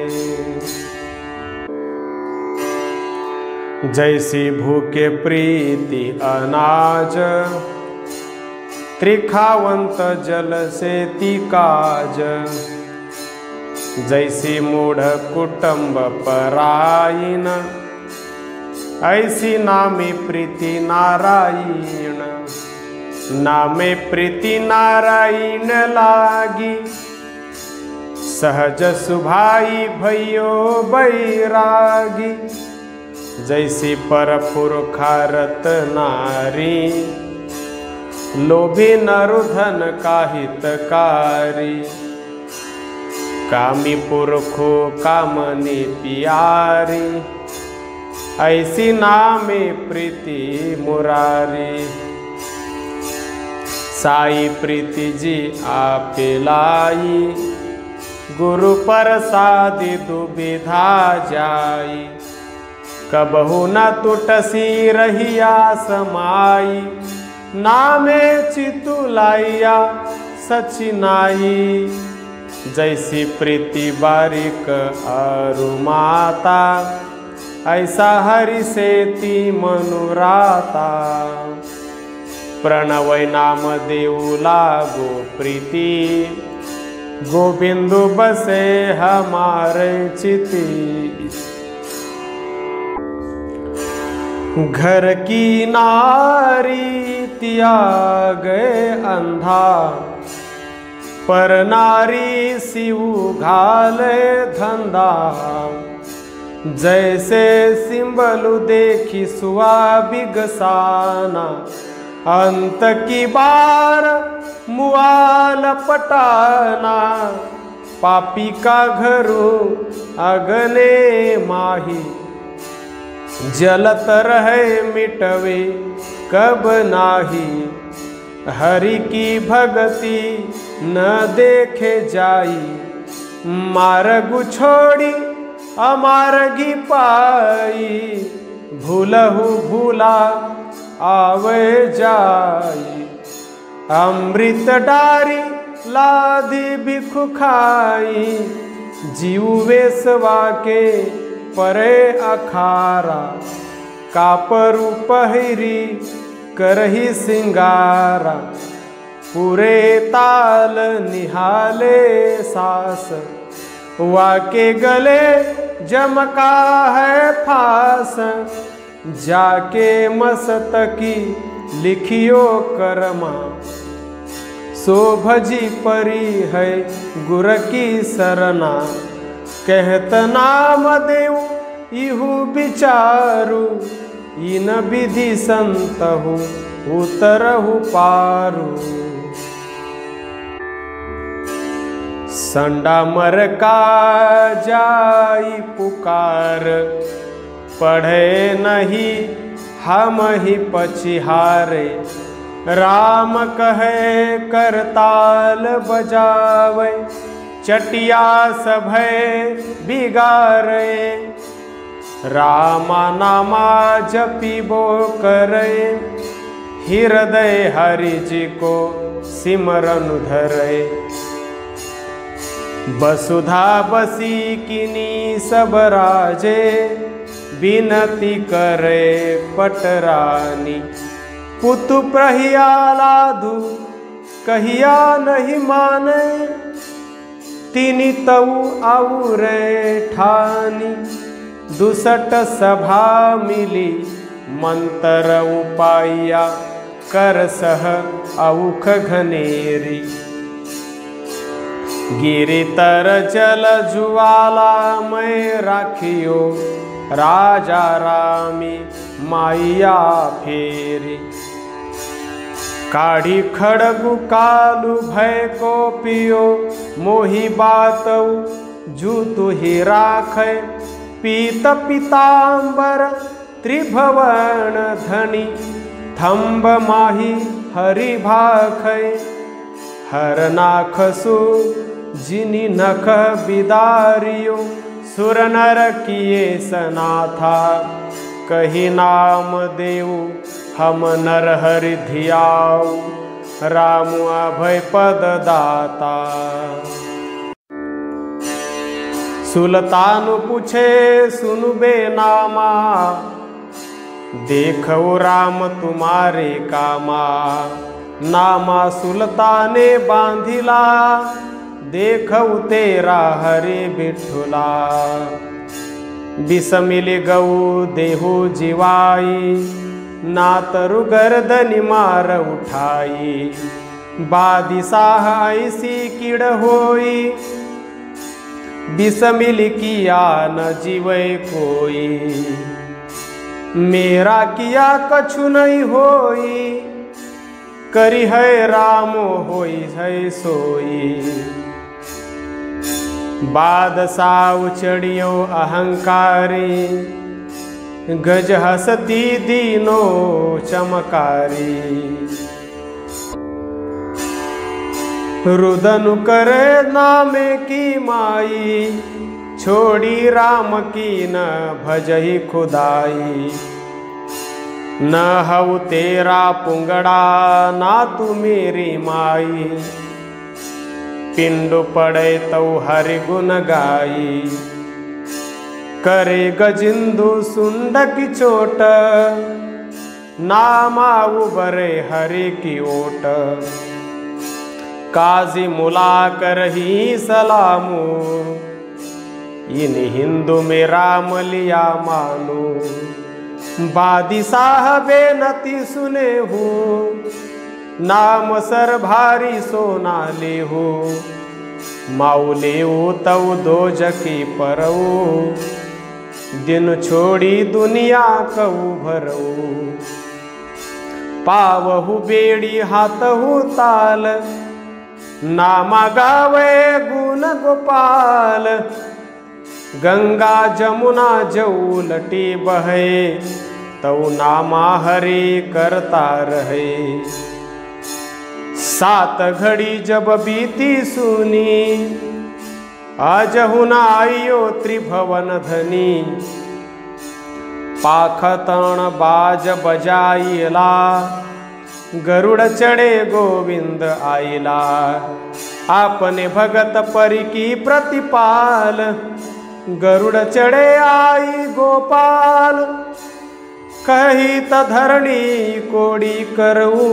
जैसी भूखे प्रीति अनाज, त्रिखावंत जल से तिकाज। जैसी मूढ़ कुटुंब परायण, ऐसी नामे प्रीति नारायण। नामे प्रीति नारायण लागी, सहज सुभाई भयो बैरागी। जैसी पर पुरखारत नारी, लोभी नरुधन काहितकारी। कामी पुरखो कामनी प्यारी, ऐसी नामे प्रीति मुरारी। साई प्रीति जी आपे लाई, गुरु प्रसादि दुविधा जाई। कबहू न टूटसी रहिया समाई, नामे चितु लाइया सचिनाई। जैसी प्रीति बारिक अरु माता, ऐसा हरि सेति मनुराता। प्रणवय नाम देऊ लागो प्रीति, गोविंदु बसे हमारे चिति। घर की नारी त्यागे अंधा, पर नारी शिव घाले धंधा। जैसे सिंबलु देखी सुआ बिगसाना, अंत की बार मुआल पटाना। पापी का घरू अगने माही, जलत रहे मिटवे कब नाही। हरि की भगति न देखे जाई, मार्ग छोड़ी अमार्गी पाई। भूलहु भूला आवे जाई, अमृत डारी लादी बिखु खाई। जीव वेसवा के परे अखारा, कापरु पहिरी करही सिंगारा। पूरे ताल निहाले सास, वाके गले जमका है फास। जाके मस्तकी लिखियो करमा, सो भजी परी है गुर की सरना। कहत नाम देव इहु विचारु, इन विधि संतहु उतरहु पारु। संडा मर का जाई पुकार, पढ़े नहीं हम ही पछिहारे। राम कहे करताल बजावे, चटिया सभय बिगारे। रामा नामा जपिबो करे, हृदय हरि जी को सिमरन धरे। वसुधा बसी किनी सब राजे, विनती करे पटरानी। पुतु प्रहियालाधु कहिया नहीं माने, तिनि तऊ आउरे ठानी। दुसट सभा मिली मंत्र उपाया, कर सह औख घनेरी। गिरितर जल जुआला मैं राखियो, राजा रामी माइया फेरी। काढ़ी खड़गु कालु भय को पियो, मोहि बातऊ जूतु ही राखे। पीत पीतांबर त्रिभुवन धनी, थम्ब माही हरि भाखै। हर नाखसु जिनि नख बिदारियो, सुर नर किए सनाथा। कही नाम देऊ हम नर हरि धियाऊ, राम अभय पद दाता। सुल्तान पूछे सुनबे नामा, देखो राम तुम्हारे कामा। नामा सुल्ताने बांधिला, देखऊ तेरा हरि बिठुला। बिसमिल गऊ देहु जीवाई, ना तरु गर्दनि मार उठाई। बादिशाह ऐसी किड़ होई, बिसमिल किया न जीवे कोई। मेरा किया कछु नहीं होई, करी है राम होई है सोई। बादशाह उचड़ियो अहंकारी, गज हसती दीनो चमकारी। रुदन करे नामे की माई, छोड़ी राम की न भजही खुदाई। न हऊ तेरा पुंगड़ा ना तू मेरी माई, पिंडु पड़े तऊ हरि गुण गाई। करे गजिंदु सुंड की चोट, नामा उबरे हरि की ओट। काजी मुला करही सलामू, इन हिंदू में राम लिया मानो। बादिशाह बेनती सुने हो, नाम सर भारी सोना ले हो। माउले हो तऊ दो जकी परऊ, दिन छोड़ी दुनिया कऊ भरऊ। पावहु बेड़ी हाथहु ताल, नामा गावे गुण गोपाल। गंगा जमुना जऊ लटी बहे, तऊ नामा हरि करता रहे। सात घड़ी जब बीती सुनी, आजहु न आइयो त्रिभुवन धनी। पाखतण बाज बजाइला, गरुड़ चढ़े गोविंद आइला। आपने भगत परि की प्रतिपाल, गरुड़ चढ़े आई गोपाल। कही त धरणी कोड़ी करू,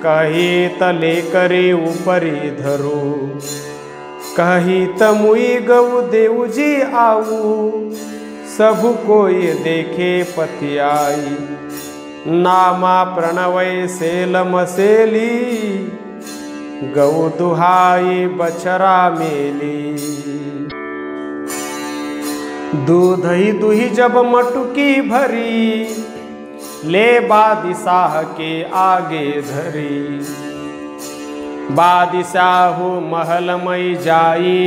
कही त लेकरे ऊपरी धरू। कही त मुई गऊ देव जी आऊ, सब कोई देखे पतियाई। नामा प्रणवय सेल मसेली, गौ दुहाई बछरा मेली। दूध ही दुही जब मटुकी भरी, ले बादशाह के आगे धरी। बादशाह महल मई जाई,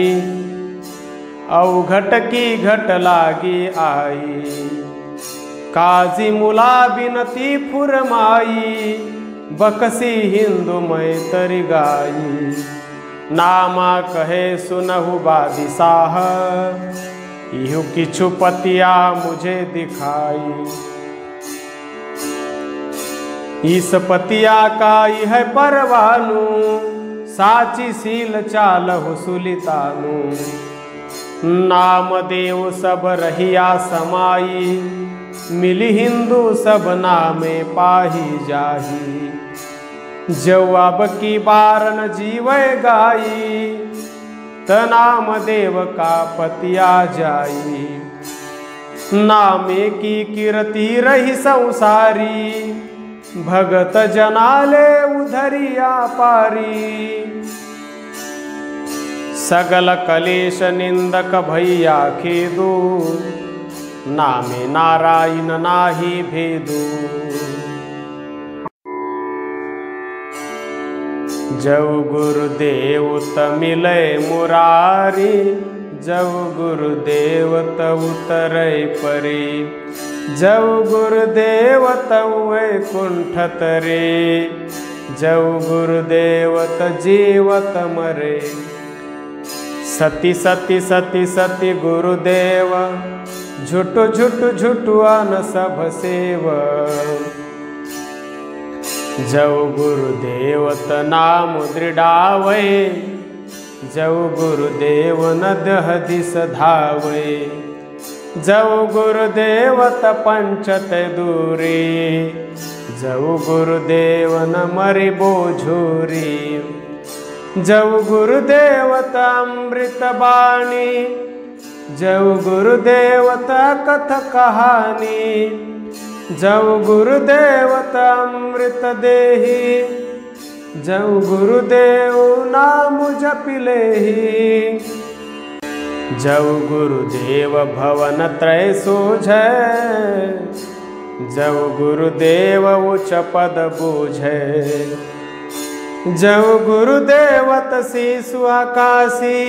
अवघट की घट लागी आई। काजी मुला बिनती फुरमाई, बकसी हिंदू मैं तरी गाई। नामा कहे सुनहु बादशाह, इहु किछु पतिया मुझे दिखाई। इस पतिया का यह परवानू, साची सील चालहु सुलितानु। नाम देव सब रहिया समाई, मिली हिंदू सब नामे पाही जाही। जवाब की बारन जीवे गाई, तनाम देव का पतिया जाई। नामे की कीर्ति रही संसारी, भगत जनाले उधरिया पारी। सगल कलेश निंदक भैया खेदू, नामे नारायण नाही भेदू। जव गुरुदेव त मिले मुरारी, जव गुरुदेव त उतरे परी। जव गुरुदेव त वैकुंठ तरे, जव गुरुदेव त जीवत मरे। सती सती सती सती गुरुदेव, झुटु झुटु झुटुआन सब सेव। जव गुरुदेव त नाम दृढ़ावे, जव गुरुदेव न दह दिस धावे। जव गुरुदेव त पंचत दूरी, जव गुरुदेव न मरि बोझूरी। जव गुरुदेव त अमृत बाणी, जव गुरुदेव त कथ कहानी। जव गुरुदेव त अमृत देही, जव गुरुदेव नाम जपिलेही। जव गुरुदेव भवन त्रय सोझै, जव गुरुदेव उच्च पद बूझै। जव गुरुदेव त शिशु आकाशी,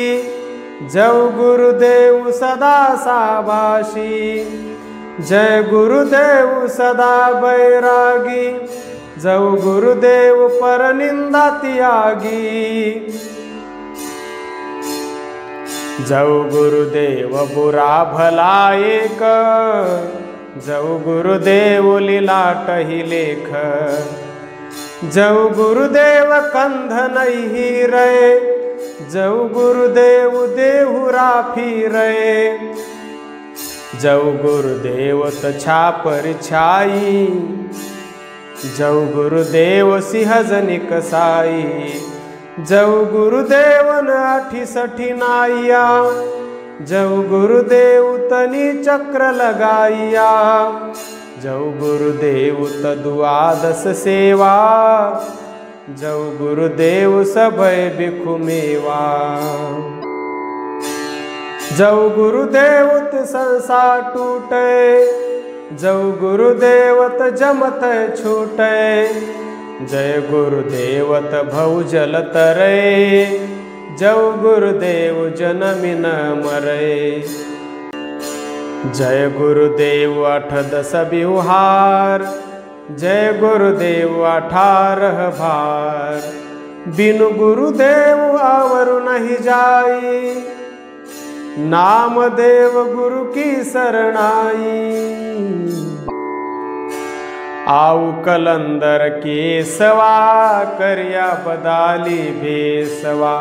जव गुरुदेव सदा साबाशी। जय गुरुदेव सदा बैरागी, जव गुरुदेव पर निंदा त्यागी। जव गुरुदेव बुरा भला एक, जव गुरुदेव लीलाट ही लेख। जव गुरुदेव कंध नहीं रे, जव गुरुदेव देहुरा फिरे। जव गुरुदेव त छापर छाई, जव गुरुदेव सिंहजनि कसाई। जव गुरुदेव न अठिसठी नाइया, जव गुरुदेव तनि चक्र लगाइया। जव गुरुदेव त द्वादश सेवा, जव गुरुदेव सभय बिखु मेवा। जव गुरुदेव त संसार टूटे, जव गुरुदेव त जमत छूटे। जय गुरुदेव त भवजल तरे, जव गुरुदेव जनमि न मरे। जय गुरुदेव 8-10 बिवहार, जय गुरुदेव 18 भार। बिनु गुरुदेव आवरु नहीं जाई, नाम देव गुरु की शरणाई। आउ कलंदर केसवा, करिया बदाली भेसवा।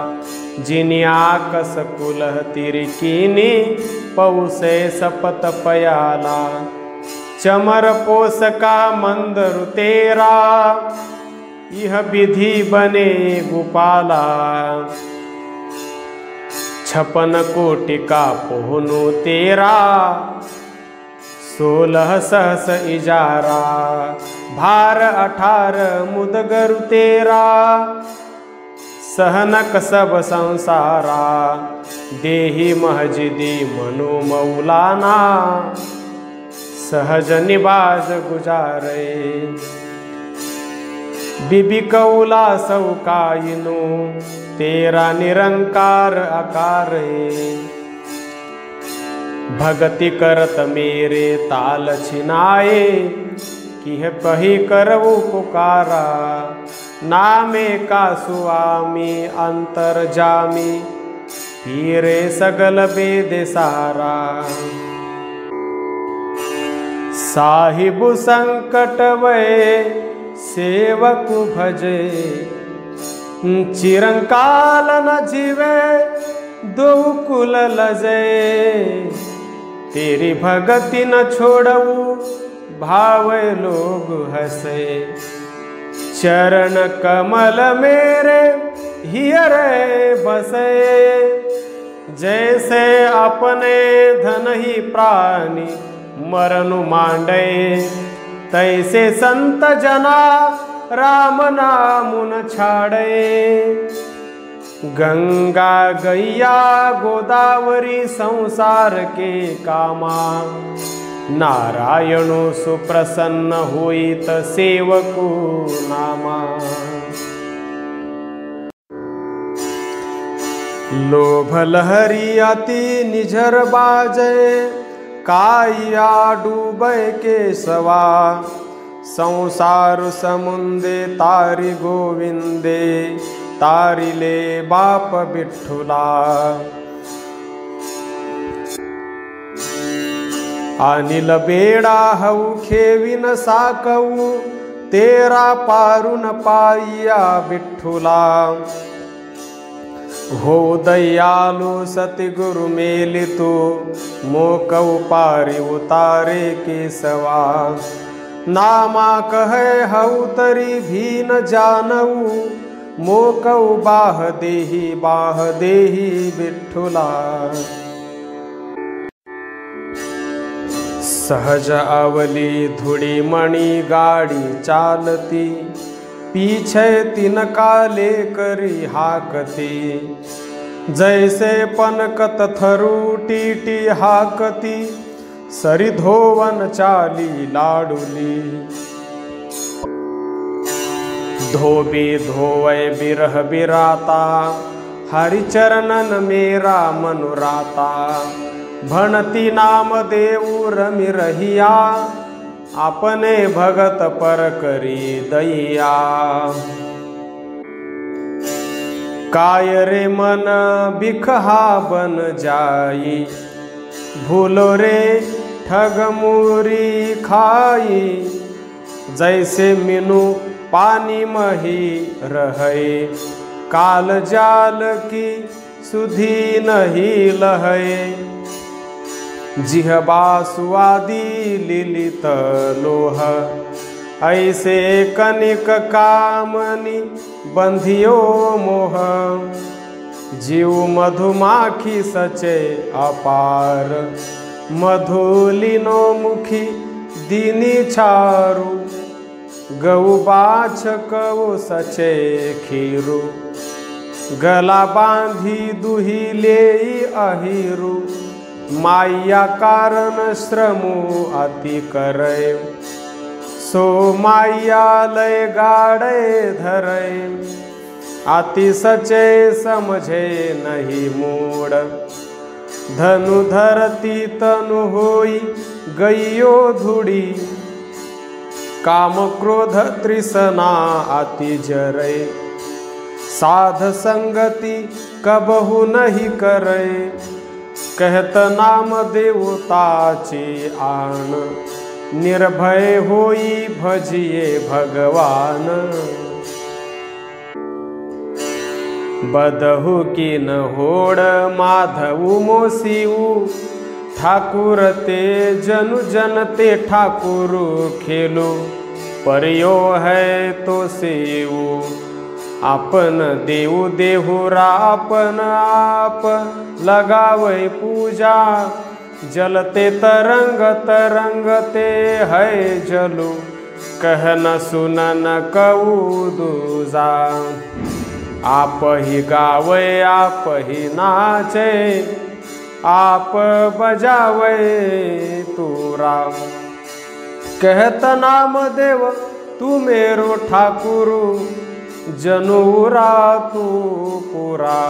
जिनिया कस कुलह तिरकीनी, पौसे सपत पयाला। चमर पोस का मंदरु तेरा, यह विधि बने गोपाला। 56 कोटि का पोहनु तेरा, 16 सहस इजारा। भार 18 मुदगरु तेरा, सहनक सब संसारा, देही महजिदी मनु मौलाना, सहज निबाज गुजारे। बिबी कौला सौकाइनु, तेरा निरंकार आकारे। भगति करत मेरे ताल छिनाए, किह कही करऊ पुकारा। नामे का सुआमी अंतर जामी, पीरे सगल वेद सारा। साहिबु संकट वै सेवक भजे, चिरंकाल न जीवे दो कुल लजे। तेरी भगति न छोड़ऊ भावे लोग हसे, चरण कमल मेरे हियरे बसे। जैसे अपने धन ही प्राणी मरनु मांडे, तैसे संत जना राम नामुन छाड़े। गंगा गैया गोदावरी संसार के कामा, नारायणो सुप्रसन्न होइत सेवको नामा। लोभ लहरी अति निझर बाजे, काया डूबे के सवा। संसार समुंदे तारी गोविंदे, तारी ले बाप बिठुला। अनिल बेड़ा हऊ खेविन साकऊ, तेरा पारुन पाइया बिठुला। हो दयालु सतगुरु मेलितु, मोकऊ पारि उतारे के सवा। नामा कहे हऊ तरी भी न जानऊ, मोकऊ बाह देही बिठुला। सहज अवली धुड़ी मणि गाड़ी चालती, पीछे तिन काले करी हाकती। जैसे पनकत थरू टीटी हाकती, सरी धोवन चाली लाडुली। धोबी धोवे बिरह बिराता, हरिचरणन मेरा मनुराता। भणति नाम देऊ रमि रहिया, अपने भगत पर करी दैया। काय रे मन बिखहा बन जाई, भूलो रे ठग मुरी खाई। जैसे मीनू पानी मही रहे, काल जाल की सुधी नहीं लहे। जिहबा सुआदी लिलित लोह, ऐसे कनिक कामनी बंधियो मोह। जीव मधुमाखी सचे अपार, मधुलिनो मुखी दीनी छारू। गऊ बाछ कऊ सचे खीरू, गला बांधी दुही ले अहिरू। माया कारण श्रमु अति करे, सो माया लय गाड़े धरे। अति सचे समझे नहीं मूड, धनु धरती तनु होई गईयो धुड़ी। काम क्रोध तृष्णा अति जरे, साध संगति कबहु नहीं करे। कहत नाम देवताची आन, निर्भय होई भजिए भगवान। बदहु की न होड़ माधवु मोसिऊ, ठाकुर ते जनु जनते ठाकुर खेलो। परियो है तो सेऊ, आपन देऊ देहुरा अपन आप लगावे पूजा। जलते तरंग तरंगते है जलु, कहन सुनन कऊ दूजा। आप ही गावे आप ही नाचे, आप बजावे तू राम। कहत नाम देव तू मेरो ठाकुर, जनूरा तू पुरा